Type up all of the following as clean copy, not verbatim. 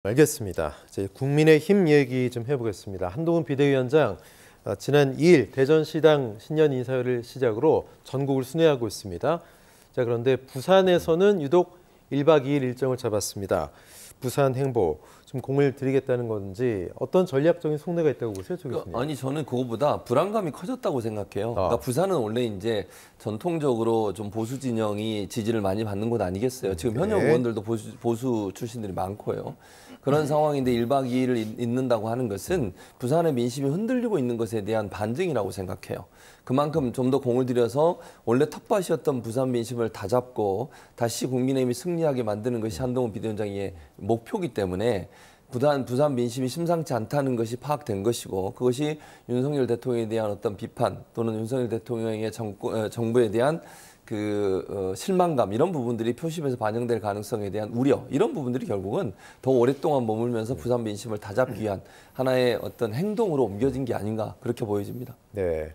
알겠습니다. 이제 국민의힘 얘기 좀 해보겠습니다. 한동훈 비대위원장 지난 2일 대전시당 신년 인사회를 시작으로 전국을 순회하고 있습니다. 자, 그런데 부산에서는 유독 1박 2일 일정을 잡았습니다. 부산 행보 좀 공을 들이겠다는 건지 어떤 전략적인 속내가 있다고 보세요, 조 교수님? 아니 저는 그거보다 불안감이 커졌다고 생각해요. 그러니까 부산은 원래 이제 전통적으로 좀 보수 진영이 지지를 많이 받는 곳 아니겠어요. 지금 현역 의원들도 보수 출신들이 많고요. 그런 상황인데 1박 2일을 있는다고 하는 것은 부산의 민심이 흔들리고 있는 것에 대한 반증이라고 생각해요. 그만큼 좀 더 공을 들여서 원래 텃밭이었던 부산 민심을 다잡고 다시 국민의힘이 승리하게 만드는 것이 한동훈 비대위원장의 목표이기 때문에 부산 민심이 심상치 않다는 것이 파악된 것이고 그것이 윤석열 대통령에 대한 어떤 비판 또는 윤석열 대통령의 정부에 대한 실망감 이런 부분들이 표심에서 반영될 가능성에 대한 우려 이런 부분들이 결국은 더 오랫동안 머물면서 부산 민심을 다잡기 위한 하나의 어떤 행동으로 옮겨진 게 아닌가 그렇게 보여집니다. 네,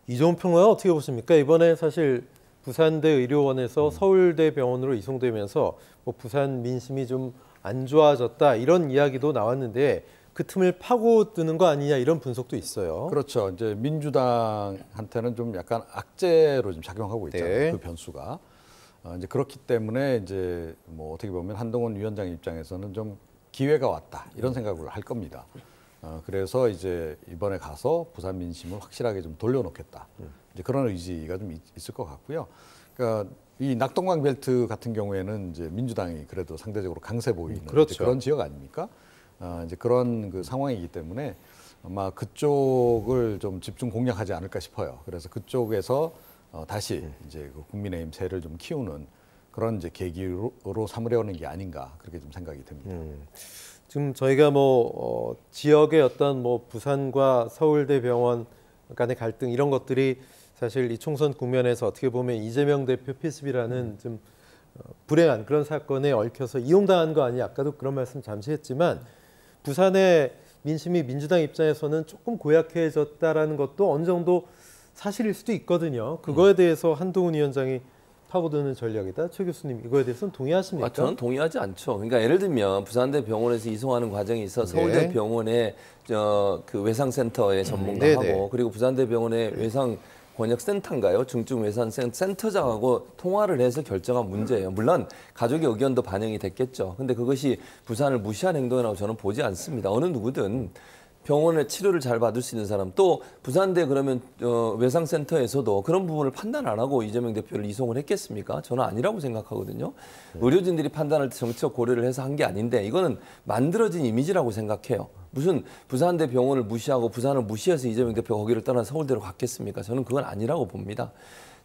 이종훈 평론가 어떻게 보십니까? 이번에 사실 부산대 의료원에서 서울대 병원으로 이송되면서 뭐 부산 민심이 좀 안 좋아졌다 이런 이야기도 나왔는데 그 틈을 파고드는 거 아니냐 이런 분석도 있어요. 그렇죠. 이제 민주당한테는 좀 약간 악재로 좀 작용하고 있잖아요. 그 변수가. 이제 그렇기 때문에 이제 뭐 어떻게 보면 한동훈 위원장 입장에서는 좀 기회가 왔다 이런 생각을 할 겁니다. 그래서 이제 이번에 가서 부산 민심을 확실하게 좀 돌려놓겠다. 이제 그런 의지가 좀 있을 것 같고요. 그러니까 이 낙동강 벨트 같은 경우에는 이제 민주당이 그래도 상대적으로 강세 보이는 그렇죠. 그런 지역 아닙니까? 이제 그런 그 상황이기 때문에 아마 그쪽을 좀 집중 공략하지 않을까 싶어요. 그래서 그쪽에서 다시 이제 그 국민의힘 세를 좀 키우는 그런 이제 계기로 삼으려는 게 아닌가 그렇게 좀 생각이 됩니다. 지금 저희가 지역의 어떤 부산과 서울대 병원 간의 갈등 이런 것들이 사실 이 총선 국면에서 어떻게 보면 이재명 대표 필습이라는 좀 불행한 그런 사건에 얽혀서 이용당한 거 아니냐 아까도 그런 말씀 잠시 했지만 부산의 민심이 민주당 입장에서는 조금 고약해졌다라는 것도 어느 정도 사실일 수도 있거든요. 그거에 대해서 한동훈 위원장이 파고드는 전략이다. 최 교수님 이거에 대해서는 동의하십니까? 저는 동의하지 않죠. 그러니까 예를 들면 부산대 병원에서 이송하는 과정에 있어 서울대 병원의 그 외상센터의 전문가하고 그리고 부산대 병원의 외상 권역센터인가요? 중증외상센터장하고 통화를 해서 결정한 문제예요. 물론 가족의 의견도 반영이 됐겠죠. 근데 그것이 부산을 무시한 행동이라고 저는 보지 않습니다. 어느 누구든 병원에 치료를 잘 받을 수 있는 사람 또 부산대 그러면 외상센터에서도 그런 부분을 판단 안 하고 이재명 대표를 이송을 했겠습니까? 저는 아니라고 생각하거든요. 의료진들이 판단할 때 정치적 고려를 해서 한 게 아닌데 이거는 만들어진 이미지라고 생각해요. 무슨 부산대 병원을 무시하고 부산을 무시해서 이재명 대표가 거기를 떠나 서울대로 갔겠습니까? 저는 그건 아니라고 봅니다.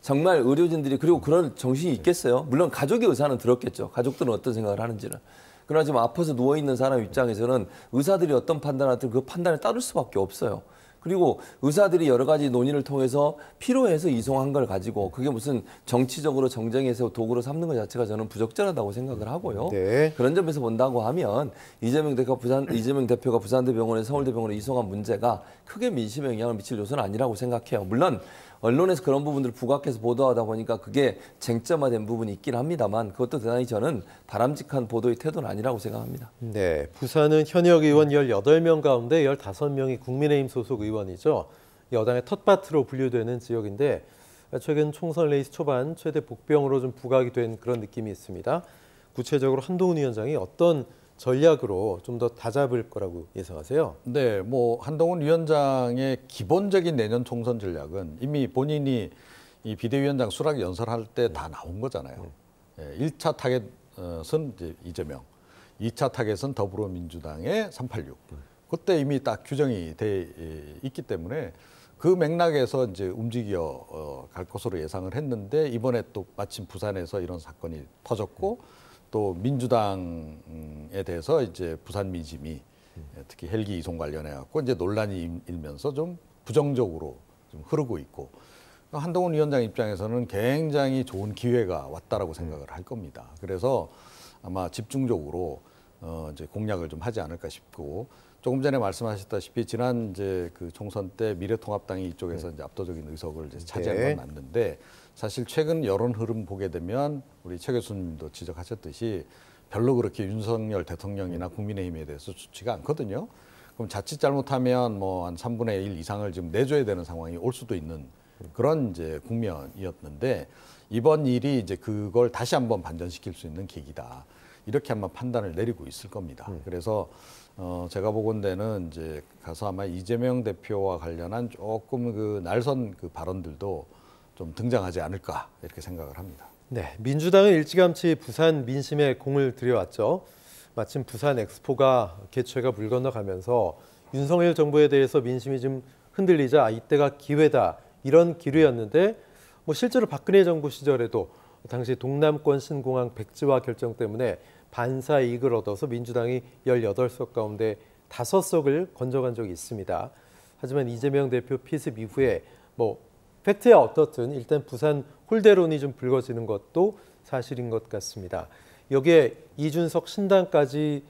정말 의료진들이 그리고 그런 정신이 있겠어요? 물론 가족의 의사는 들었겠죠. 가족들은 어떤 생각을 하는지는. 그러나 지금 아파서 누워있는 사람 입장에서는 의사들이 어떤 판단을 하든 그 판단에 따를 수밖에 없어요. 그리고 의사들이 여러 가지 논의를 통해서 필요해서 이송한 걸 가지고 그게 무슨 정치적으로 정쟁에서 도구로 삼는 것 자체가 저는 부적절하다고 생각을 하고요. 그런 점에서 본다고 하면 이재명 대표가 부산대 병원에 서울대 병원에 이송한 문제가 크게 민심에 영향을 미칠 요소는 아니라고 생각해요. 물론 언론에서 그런 부분들을 부각해서 보도하다 보니까 그게 쟁점화된 부분이 있긴 합니다만 그것도 대단히 저는 바람직한 보도의 태도는 아니라고 생각합니다. 네, 부산은 현역 의원 18명 가운데 15명이 국민의힘 소속 의원이죠. 여당의 텃밭으로 분류되는 지역인데 최근 총선 레이스 초반 최대 복병으로 좀 부각이 된 그런 느낌이 있습니다. 구체적으로 한동훈 위원장이 어떤 전략으로 좀 더 다잡을 거라고 예상하세요? 네, 뭐 한동훈 위원장의 기본적인 내년 총선 전략은 이미 본인이 이 비대위원장 수락 연설할 때 다 나온 거잖아요. 1차 타겟은 이제 이재명, 2차 타겟은 더불어민주당의 386. 그때 이미 딱 규정이 돼 있기 때문에 그 맥락에서 이제 움직여 갈 것으로 예상을 했는데 이번에 또 마침 부산에서 이런 사건이 터졌고 또 민주당에 대해서 이제 부산 민심이 특히 헬기 이송 관련해 갖고 이제 논란이 일면서 좀 부정적으로 좀 흐르고 있고 한동훈 위원장 입장에서는 굉장히 좋은 기회가 왔다라고 생각을 할 겁니다. 그래서 아마 집중적으로 이제 공략을 좀 하지 않을까 싶고 조금 전에 말씀하셨다시피 지난 이제 그 총선 때 미래통합당이 이쪽에서 이제 압도적인 의석을 이제 차지한 건 맞는데 사실 최근 여론 흐름 보게 되면 우리 최 교수님도 지적하셨듯이 별로 그렇게 윤석열 대통령이나 국민의힘에 대해서 좋지가 않거든요. 그럼 자칫 잘못하면 뭐 한 3분의 1 이상을 지금 내줘야 되는 상황이 올 수도 있는 그런 이제 국면이었는데 이번 일이 이제 그걸 다시 한번 반전시킬 수 있는 계기다. 이렇게 한번 판단을 내리고 있을 겁니다. 그래서 제가 보건대는 이제 가서 아마 이재명 대표와 관련한 조금 그 날선 그 발언들도 좀 등장하지 않을까 이렇게 생각을 합니다. 네, 민주당은 일찌감치 부산 민심에 공을 들여왔죠. 마침 부산 엑스포가 개최가 물 건너가면서 윤석열 정부에 대해서 민심이 좀 흔들리자 이때가 기회다 이런 기류였는데 뭐 실제로 박근혜 정부 시절에도 당시 동남권 신공항 백지화 결정 때문에 반사 이익을 얻어서 민주당이 18석 가운데 5석을 건져간 적이 있습니다. 하지만 이재명 대표 피습 이후에 뭐 팩트야 어떻든 일단 부산 홀대론이 좀 불거지는 것도 사실인 것 같습니다. 여기에 이준석 신당까지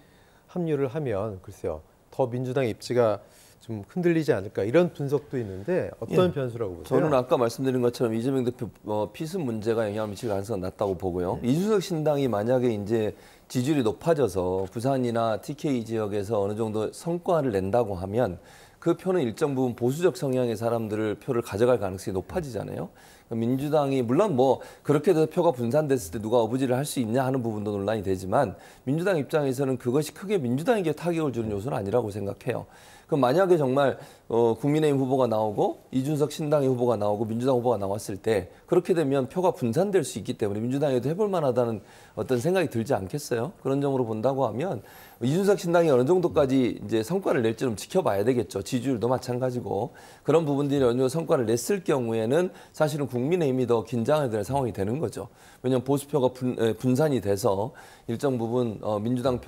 합류를 하면 글쎄요 더 민주당 입지가 좀 흔들리지 않을까 이런 분석도 있는데 어떤 변수라고 보세요? 저는 아까 말씀드린 것처럼 이재명 대표 피습 문제가 영향을 미칠 가능성이 낮다고 보고요. 이준석 신당이 만약에 이제 지지율이 높아져서 부산이나 TK 지역에서 어느 정도 성과를 낸다고 하면 그 표는 일정 부분 보수적 성향의 사람들을 표를 가져갈 가능성이 높아지잖아요. 민주당이 물론 뭐 그렇게 돼서 표가 분산됐을 때 누가 어부지를 할 수 있냐 하는 부분도 논란이 되지만 민주당 입장에서는 그것이 크게 민주당에게 타격을 주는 요소는 아니라고 생각해요. 그럼 만약에 정말 국민의힘 후보가 나오고 이준석 신당의 후보가 나오고 민주당 후보가 나왔을 때 그렇게 되면 표가 분산될 수 있기 때문에 민주당에도 해볼 만하다는 어떤 생각이 들지 않겠어요? 그런 점으로 본다고 하면 이준석 신당이 어느 정도까지 이제 성과를 낼지 좀 지켜봐야 되겠죠. 지지율도 마찬가지고 그런 부분들이 어느 정도 성과를 냈을 경우에는 사실은 국민의힘이 더 긴장해야 될 상황이 되는 거죠. 왜냐하면 보수표가 분산이 돼서 일정 부분 민주당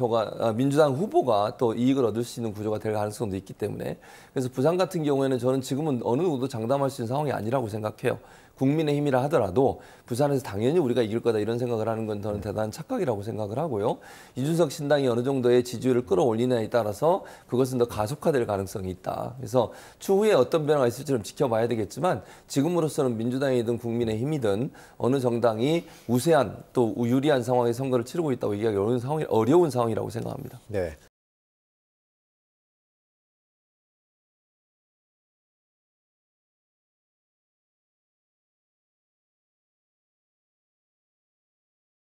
후보가 또 이익을 얻을 수 있는 구조가 될 가능성도 있기 때문에 그래서 부산 같은 경우에는 저는 지금은 어느 누구도 장담할 수 있는 상황이 아니라고 생각해요. 국민의힘이라 하더라도 부산에서 당연히 우리가 이길 거다 이런 생각을 하는 건 저는 대단한 착각이라고 생각을 하고요. 이준석 신당이 어느 정도의 지지율을 끌어올리느냐에 따라서 그것은 더 가속화될 가능성이 있다. 그래서 추후에 어떤 변화가 있을지 좀 지켜봐야 되겠지만 지금으로서는 민주당이든 국민의힘이든 어느 정당이 우세한 또 유리한 상황의 선거를 치르고 있다고 얘기하기 어려운 상황이라고 생각합니다. 네.